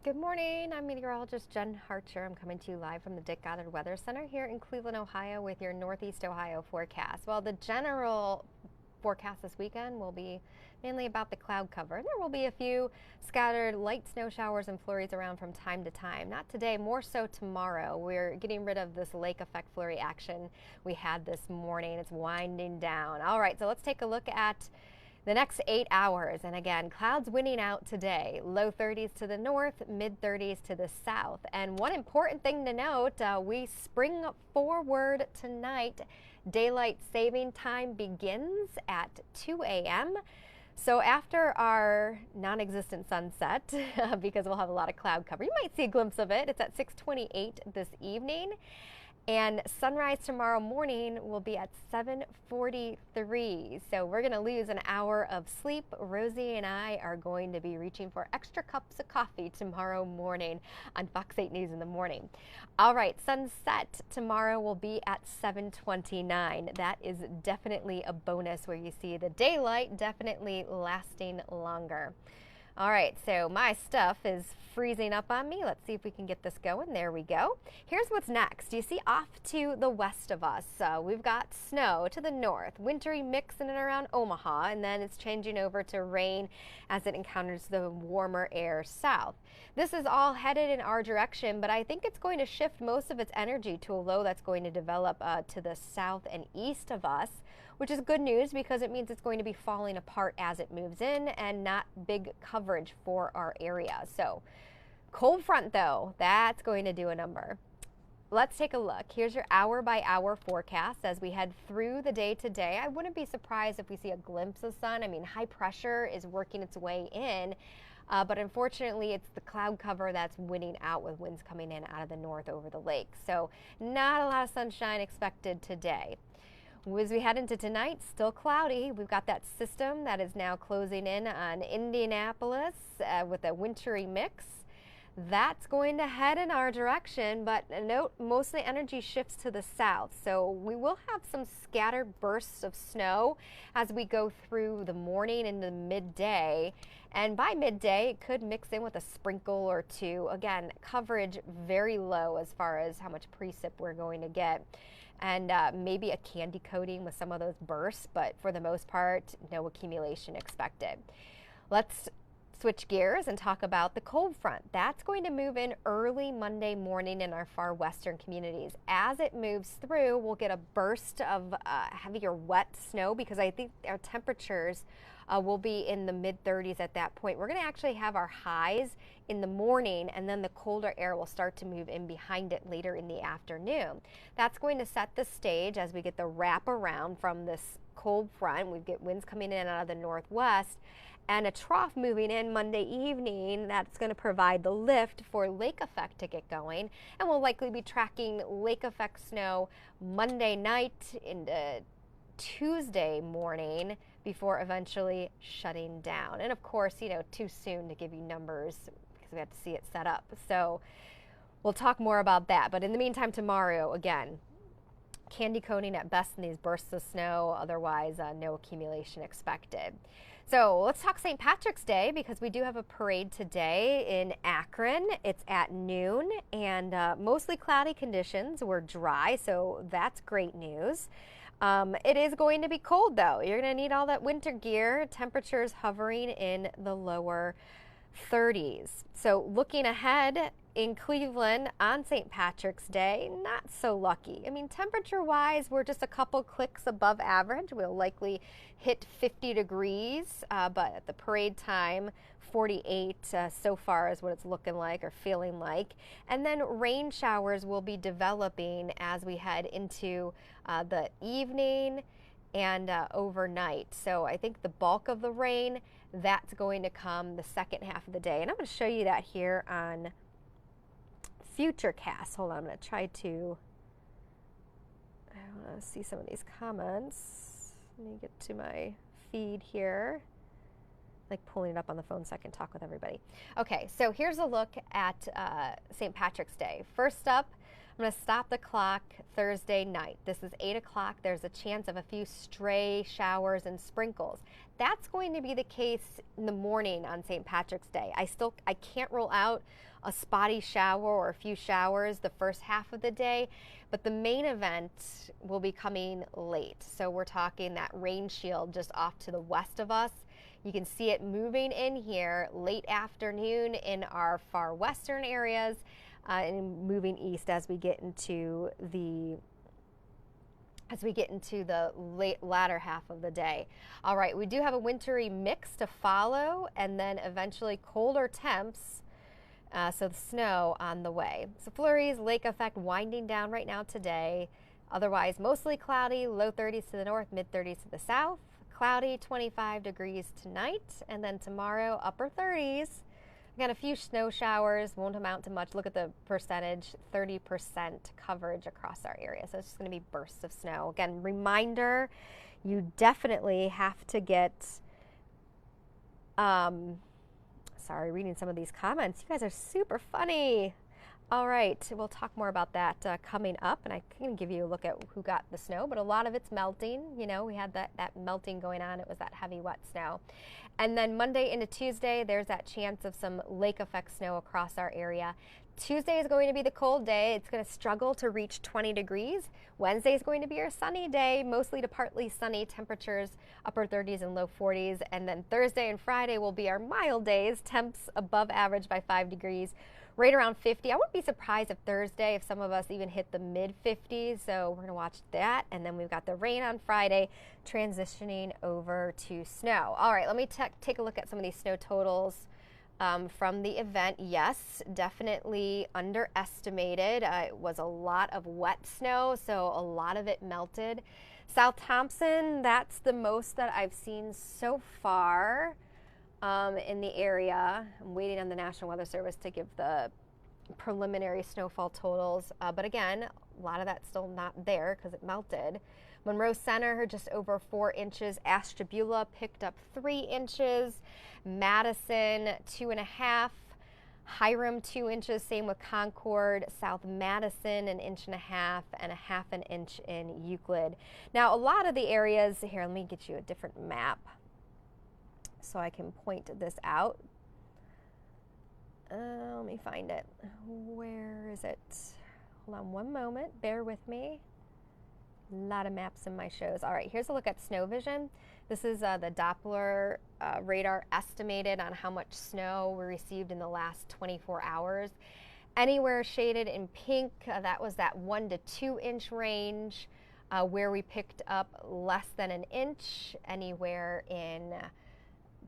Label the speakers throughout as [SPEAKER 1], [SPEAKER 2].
[SPEAKER 1] Good morning. I'm meteorologist Jenn Harcher. I'm coming to you live from the Dick Goddard Weather Center here in Cleveland, Ohio with your Northeast Ohio forecast. Well, the general forecast this weekend will be mainly about the cloud cover. There will be a few scattered light snow showers and flurries around from time to time. Not today, more so tomorrow. We're getting rid of this lake effect flurry action we had this morning. It's winding down. All right, so let's take a look at the next 8 hours. And again, clouds winning out today. Low 30s to the north, mid 30s to the south. And one important thing to note, we spring forward tonight. Daylight saving time begins at 2 a.m. So after our non-existent sunset, because we'll have a lot of cloud cover, you might see a glimpse of it. It's at 6:28 this evening. And sunrise tomorrow morning will be at 7:43. So we're going to lose an hour of sleep. Rosie and I are going to be reaching for extra cups of coffee tomorrow morning on Fox 8 News in the morning. All right, sunset tomorrow will be at 7:29. That is definitely a bonus where you see the daylight definitely lasting longer. All right, so my stuff is freezing up on me. Let's see if we can get this going. There we go. Here's what's next. You see off to the west of us, we've got snow to the north, wintry mix in and around Omaha, and then it's changing over to rain as it encounters the warmer air south. This is all headed in our direction, but I think it's going to shift most of its energy to a low that's going to develop to the south and east of us, which is good news because it means it's going to be falling apart as it moves in and not big coverage for our area. So cold front though, that's going to do a number. Let's take a look. Here's your hour by hour forecast as we head through the day today. I wouldn't be surprised if we see a glimpse of sun. I mean, high pressure is working its way in. But unfortunately, it's the cloud cover that's winning out with winds coming in out of the north over the lake. So not a lot of sunshine expected today. As we head into tonight, still cloudy. We've got that system that is now closing in on Indianapolis with a wintry mix. That's going to head in our direction, but note most of the energy shifts to the south. So we will have some scattered bursts of snow as we go through the morning into midday. And by midday, it could mix in with a sprinkle or two. Again, coverage very low as far as how much precip we're going to get. And maybe a candy coating with some of those bursts, but for the most part, no accumulation expected. Let's switch gears and talk about the cold front. That's going to move in early Monday morning in our far western communities. As it moves through, we'll get a burst of heavier wet snow because I think our temperatures will be in the mid 30s at that point. We're going to actually have our highs in the morning, and then the colder air will start to move in behind it later in the afternoon. That's going to set the stage as we get the wrap around from this cold front. We get winds coming in out of the northwest and a trough moving in Monday evening. That's going to provide the lift for lake effect to get going, and we'll likely be tracking lake effect snow Monday night into Tuesday morning before eventually shutting down. And of course, too soon to give you numbers because we have to see it set up. So we'll talk more about that. But in the meantime, tomorrow, again, candy coating at best in these bursts of snow. Otherwise, no accumulation expected. So let's talk St. Patrick's Day because we do have a parade today in Akron. It's at noon and mostly cloudy conditions. We're dry, so that's great news. It is going to be cold though. You're going to need all that winter gear. Temperatures hovering in the lower 30s. So looking ahead in Cleveland on St. Patrick's Day, not so lucky. I mean, temperature-wise, we're just a couple clicks above average. We'll likely hit 50 degrees, but at the parade time, 48 so far is what it's looking like or feeling like. And then rain showers will be developing as we head into the evening and overnight. So I think the bulk of the rain, that's going to come the second half of the day. And I'm going to show you that here on Futurecast. Hold on, I'm going to try to, I want to see some of these comments. Let me get to my feed here. Like pulling it up on the phone so I can talk with everybody. Okay, so here's a look at St. Patrick's Day. First up, I'm going to stop the clock Thursday night. This is 8 o'clock. There's a chance of a few stray showers and sprinkles. That's going to be the case in the morning on St. Patrick's Day. I can't rule out a spotty shower or a few showers the first half of the day, but the main event will be coming late. So we're talking that rain shield just off to the west of us. You can see it moving in here late afternoon in our far western areas and moving east as we get into the latter half of the day. All right, we do have a wintry mix to follow, and then eventually colder temps. So the snow on the way. So flurries, lake effect winding down right now today. Otherwise, mostly cloudy, low 30s to the north, mid 30s to the south. Cloudy, 25 degrees tonight. And then tomorrow, upper 30s. We've got a few snow showers, won't amount to much. Look at the percentage, 30% coverage across our area. So it's just going to be bursts of snow. Again, reminder, you definitely have to get... Sorry, reading some of these comments. You guys are super funny. All right, we'll talk more about that coming up, and I can give you a look at who got the snow, but a lot of it's melting. You know, we had that melting going on. It was that heavy, wet snow. And then Monday into Tuesday, there's that chance of some lake effect snow across our area. Tuesday is going to be the cold day. It's going to struggle to reach 20 degrees. Wednesday is going to be our sunny day, mostly to partly sunny, temperatures upper 30s and low 40s. And then Thursday and Friday will be our mild days, temps above average by 5 degrees, right around 50. I wouldn't be surprised if Thursday, if some of us even hit the mid 50s. So we're going to watch that. And then we've got the rain on Friday, transitioning over to snow. All right, let me take a look at some of these snow totals. From the event. Yes, definitely underestimated. It was a lot of wet snow, so a lot of it melted. South Thompson, that's the most that I've seen so far in the area. I'm waiting on the National Weather Service to give the preliminary snowfall totals, but again, a lot of that's still not there because it melted. Monroe Center, just over 4 inches. Ashtabula picked up 3 inches. Madison, 2.5. Hiram, 2 inches. Same with Concord. South Madison, 1.5 inches, and 1/2 inch in Euclid. Now, a lot of the areas here, let me get you a different map so I can point this out. Let me find it. Where is it? Hold on one moment. Bear with me. A lot of maps in my shows. All right, here's a look at snow vision. This is the Doppler radar estimated on how much snow we received in the last 24 hours. Anywhere shaded in pink, that was that 1 to 2 inch range. Where we picked up less than 1 inch, anywhere in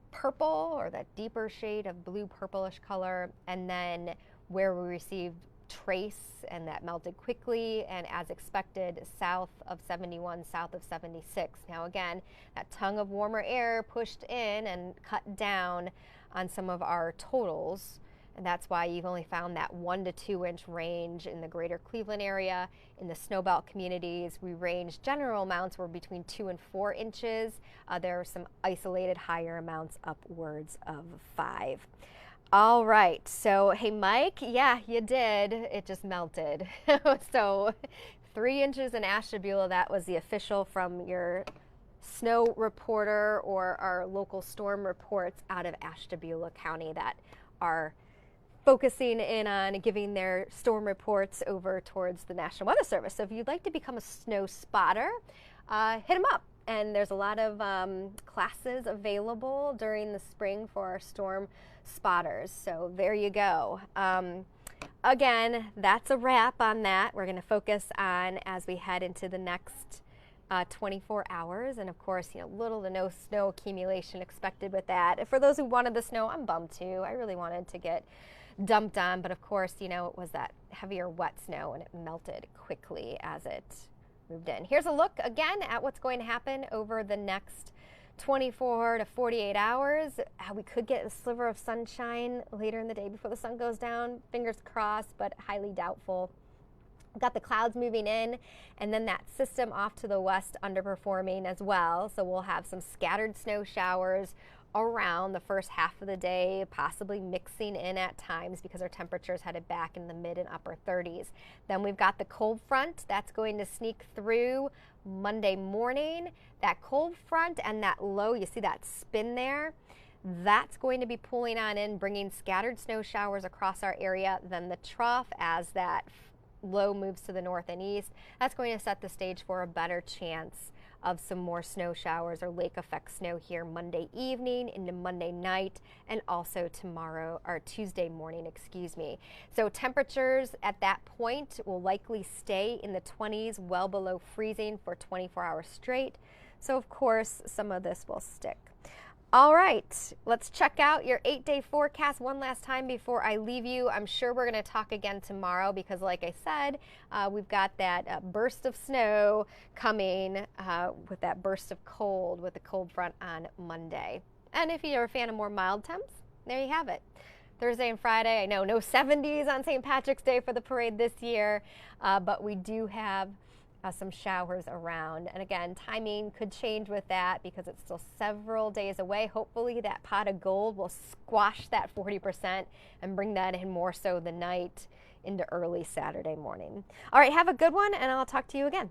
[SPEAKER 1] purple or that deeper shade of blue purplish color, and then where we received trace and that melted quickly and as expected south of 71, south of 76. Now again, that tongue of warmer air pushed in and cut down on some of our totals, and that's why you've only found that 1 to 2 inch range in the greater Cleveland area. In the snowbelt communities, we range general amounts were between 2 and 4 inches. There are some isolated higher amounts upwards of 5. All right, so hey Mike, yeah, you did. It just melted. So 3 inches in Ashtabula, that was the official from your snow reporter or our local storm reports out of Ashtabula County that are focusing in on giving their storm reports over towards the National Weather Service. So if you'd like to become a snow spotter, hit them up. And there's a lot of classes available during the spring for our storm spotters. So there you go. Again, that's a wrap on that. We're going to focus on as we head into the next 24 hours. And of course, little to no snow accumulation expected with that. For those who wanted the snow, I'm bummed too. I really wanted to get dumped on. But of course, it was that heavier wet snow and it melted quickly as it moved in. Here's a look again at what's going to happen over the next 24 to 48 hours. We could get a sliver of sunshine later in the day before the sun goes down. Fingers crossed, but highly doubtful. We've got the clouds moving in, and then that system off to the west underperforming as well. So we'll have some scattered snow showers around the first half of the day, possibly mixing in at times because our temperatures headed back in the mid and upper 30s. Then we've got the cold front that's going to sneak through Monday morning. That cold front and that low, you see that spin there? That's going to be pulling on in, bringing scattered snow showers across our area. Then the trough, as that low moves to the north and east, that's going to set the stage for a better chance of some more snow showers or lake effect snow here Monday evening into Monday night and also tomorrow or Tuesday morning, excuse me. So temperatures at that point will likely stay in the 20s, well below freezing for 24 hours straight. So of course, some of this will stick. All right, let's check out your 8-day forecast one last time before I leave you. I'm sure we're going to talk again tomorrow because, like I said, we've got that burst of snow coming with that burst of cold with the cold front on Monday. And if you're a fan of more mild temps, there you have it. Thursday and Friday, I know no 70s on St. Patrick's Day for the parade this year, but we do have some showers around. And again, timing could change with that because it's still several days away. Hopefully that pot of gold will squash that 40% and bring that in more so the night into early Saturday morning. All right, have a good one, and I'll talk to you again.